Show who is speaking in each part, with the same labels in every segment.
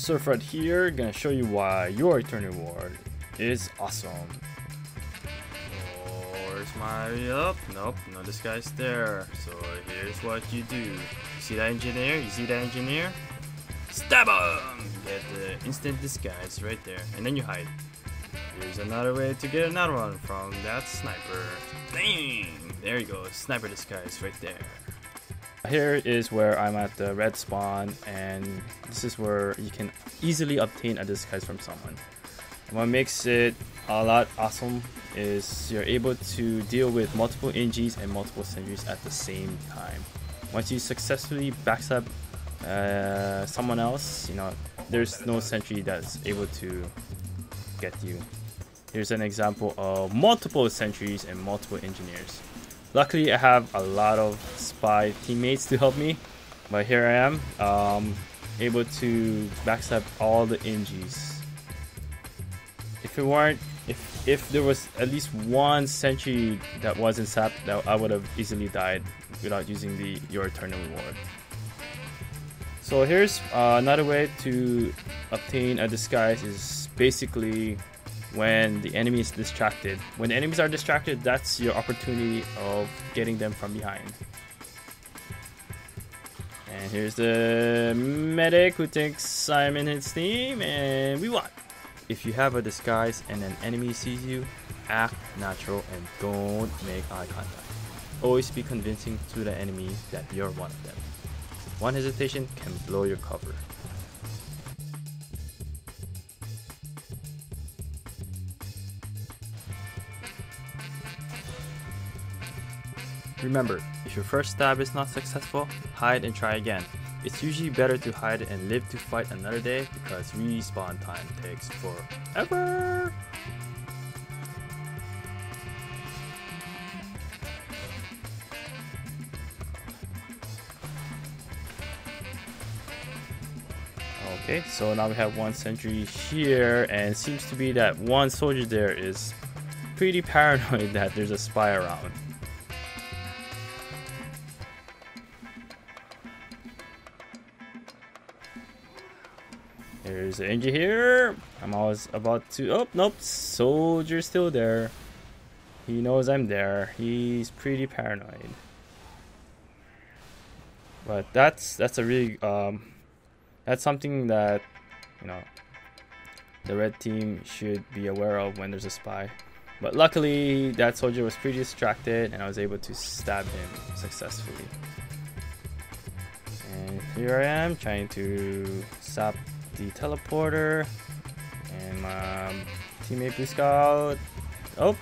Speaker 1: Sirfut here, gonna show you why your eternal reward is awesome.
Speaker 2: Where's my nope, no disguise there. So here's what you do. You see that engineer? You see that engineer? Stab him! Get the instant disguise right there, and then you hide. Here's another way to get another one from that sniper. Bang! There you go, sniper disguise right there.
Speaker 1: Here is where I'm at the red spawn, and this is where you can easily obtain a disguise from someone. What makes it a lot awesome is you're able to deal with multiple NGs and multiple sentries at the same time. Once you successfully backstab someone else, there's no sentry that's able to get you. Here's an example of multiple sentries and multiple engineers. Luckily, I have a lot of spy teammates to help me, but here I am, able to backstab all the NGs. If there was at least one sentry that wasn't sapped, I would have easily died without using your eternal reward. So here's another way to obtain a disguise is basically when the enemy is distracted. When the enemies are distracted, that's your opportunity of getting them from behind. And here's the medic who thinks I'm in his team, and we won. If you have a disguise and an enemy sees you, act natural and don't make eye contact. Always be convincing to the enemy that you're one of them. One hesitation can blow your cover. Remember, if your first stab is not successful, hide and try again. It's usually better to hide and live to fight another day because respawn time takes forever. Okay, so now we have one sentry here, and it seems to be that one soldier there is pretty paranoid that there's a spy around. There's an NG here. I'm always about to. Oh, nope. Soldier's still there. He knows I'm there. He's pretty paranoid. But that's a really that's something that the red team should be aware of when there's a spy. But luckily, that soldier was pretty distracted, and I was able to stab him successfully. And here I am trying to sap the teleporter, and my teammate Blue Scout. Oh,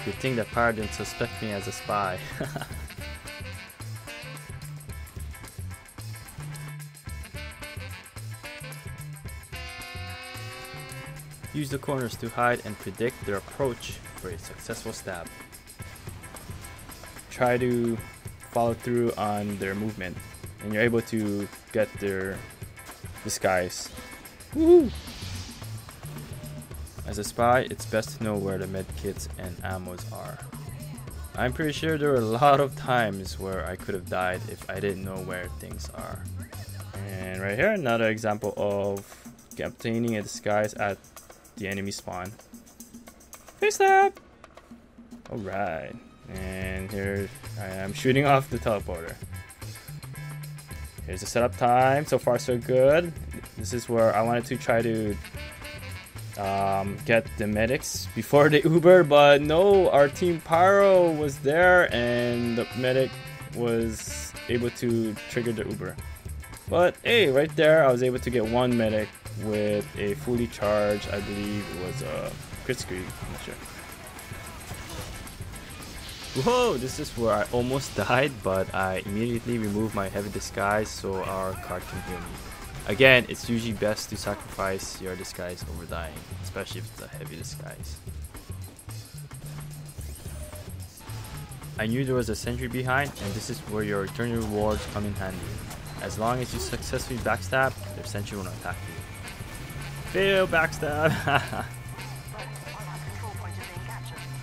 Speaker 1: good thing that Pirate didn't suspect me as a spy. Use the corners to hide and predict their approach for a successful stab. Try to follow through on their movement, and you're able to get their disguise. Woohoo! As a spy, it's best to know where the medkits and ammos are. I'm pretty sure there were a lot of times where I could have died if I didn't know where things are. And right here, another example of obtaining a disguise at the enemy spawn. Face stab! Alright. And here I am shooting off the teleporter. Here's the setup time. So far so good. This is where I wanted to try to get the medics before they Uber, but no, our team Pyro was there and the medic was able to trigger the Uber. But hey, right there I was able to get one medic with a fully charged, I believe it was a crit screen, I'm not sure. Whoa, this is where I almost died, but I immediately removed my heavy disguise so our card can heal me. Again, it's usually best to sacrifice your disguise over dying, especially if it's a heavy disguise. I knew there was a sentry behind, and this is where your eternal rewards come in handy. As long as you successfully backstab, their sentry will not attack you. Fail backstab!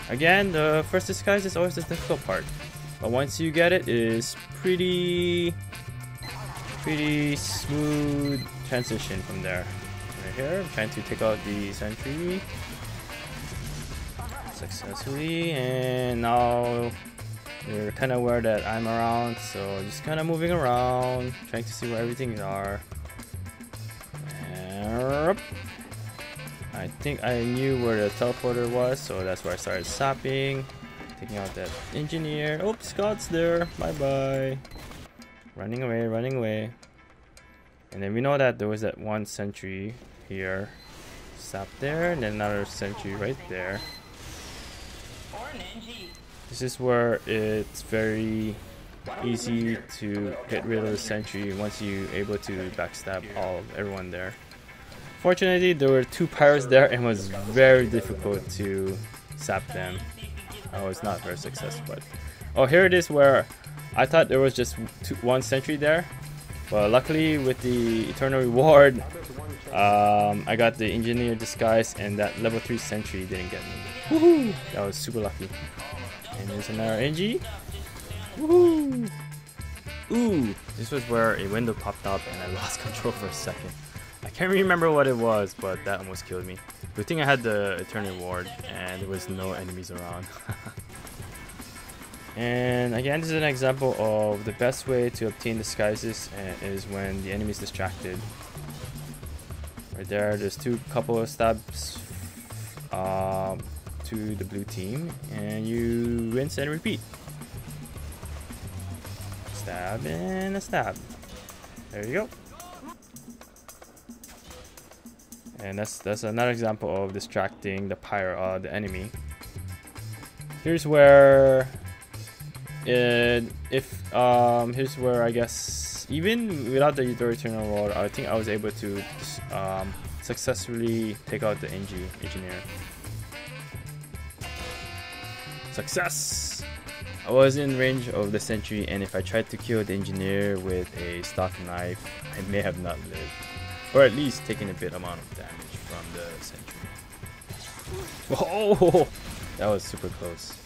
Speaker 1: Again, the first disguise is always the difficult part, but once you get it, it is pretty pretty smooth transition from there. Right here, I'm trying to take out the sentry successfully, and now they're kind of aware that I'm around, so just kind of moving around, trying to see where everything are. And I think I knew where the teleporter was, so that's where I started sapping, taking out that engineer. Oh, Scott's there. Bye bye. Running away, running away. And then we know that there was that one sentry here. Sap there, and then another sentry right there. This is where it's very easy to get rid of the sentry once you're able to backstab everyone there. Fortunately, there were two pirates there and it was very difficult to sap them. I was not very successful. But oh, here it is where I thought there was just one sentry there. But luckily with the eternal reward, I got the engineer disguise and that level 3 sentry didn't get me. Woohoo! That was super lucky. And there's another NG. Woohoo! Ooh! This was where a window popped up and I lost control for a second. I can't remember what it was, but that almost killed me. Good thing I had the eternal reward and there was no enemies around. And again, this is an example of the best way to obtain disguises is when the enemy is distracted. Right there, there's couple of stabs to the blue team, and you rinse and repeat. Stab and a stab. There you go. And that's another example of distracting the pirate or the enemy. Here's where here's where I guess even without the eternal reward, I think I was able to successfully take out the engineer. Success! I was in range of the sentry, and if I tried to kill the engineer with a stock knife, I may have not lived, or at least taken a bit amount of damage from the sentry. Oh, that was super close.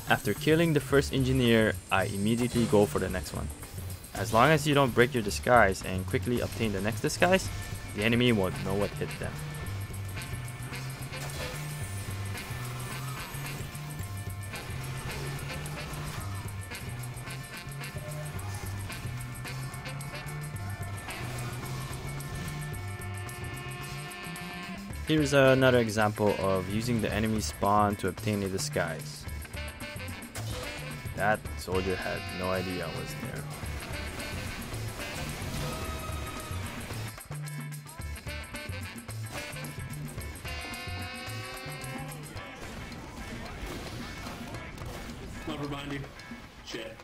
Speaker 1: After killing the first engineer, I immediately go for the next one. As long as you don't break your disguise and quickly obtain the next disguise, the enemy won't know what hit them. Here's another example of using the enemy spawn to obtain a disguise. That soldier had no idea I was there.
Speaker 3: Never mind you. Shit.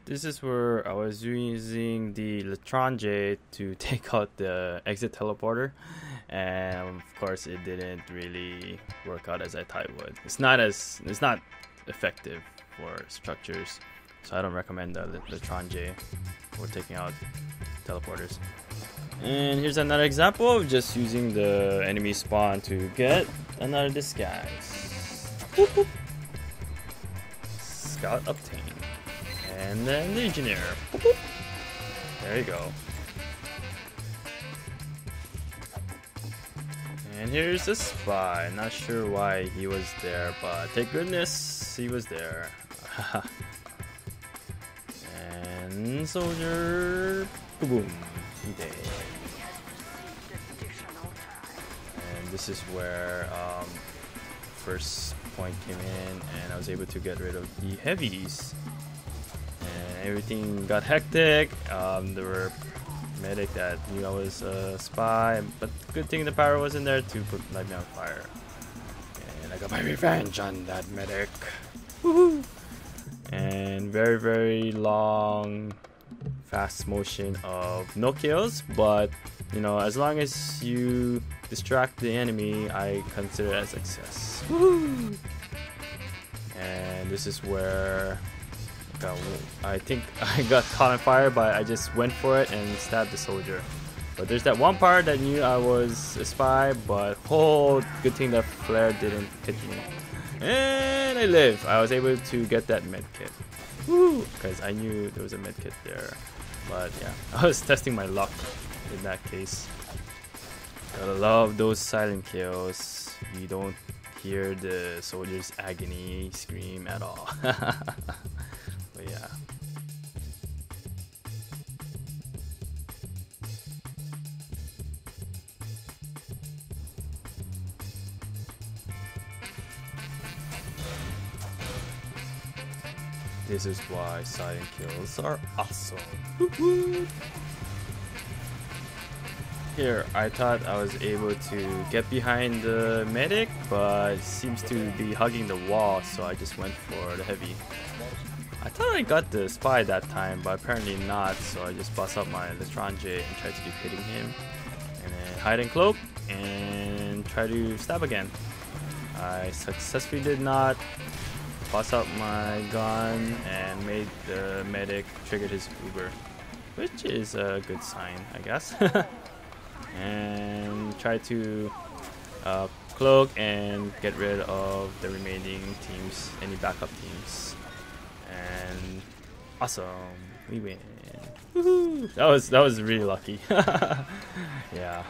Speaker 1: This is where I was using the UberCharges to take out the exit teleporter, and of course it didn't really work out as I thought it would. It's not effective for structures, so I don't recommend the UberCharges for taking out teleporters. And here's another example of just using the enemy spawn to get another disguise. Boop, boop. Scout obtained. And then the engineer. Boop, boop. There you go. And here's the spy. Not sure why he was there, but thank goodness he was there. And soldier. Boom, boom. He dead. And this is where first point came in, and I was able to get rid of the heavies. And everything got hectic. There were medic that knew I was a spy, but good thing the power wasn't there to light me on fire. And I got my revenge on that medic. Woohoo! And very, very long, fast motion of no kills, but you know, as long as you distract the enemy, I consider it a success. Woohoo! and this is where I think I got caught on fire, but I just went for it and stabbed the soldier. But there's that one part that knew I was a spy, but good thing that flare didn't hit me. And I live. I was able to get that med kit. Woo! Because I knew there was a med kit there. But yeah, I was testing my luck in that case. Gotta love those silent kills. You don't hear the soldier's agony scream at all. But yeah. This is why silent kills are awesome. Woo-hoo. Here, I thought I was able to get behind the medic, but it seems to be hugging the wall, so I just went for the heavy. I thought I got the spy that time, but apparently not, so I just bust up my Lestrange and try to keep hitting him. And then hide and cloak, and try to stab again. I successfully did not. Bust up my gun and made the medic trigger his Uber, which is a good sign, I guess. And try to cloak and get rid of the remaining teams, any backup teams. And awesome, we win. Woohoo! That was really lucky. Yeah.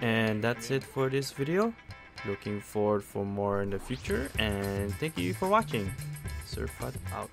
Speaker 1: And that's it for this video. Looking forward for more in the future, and thank you for watching. Sirfut out.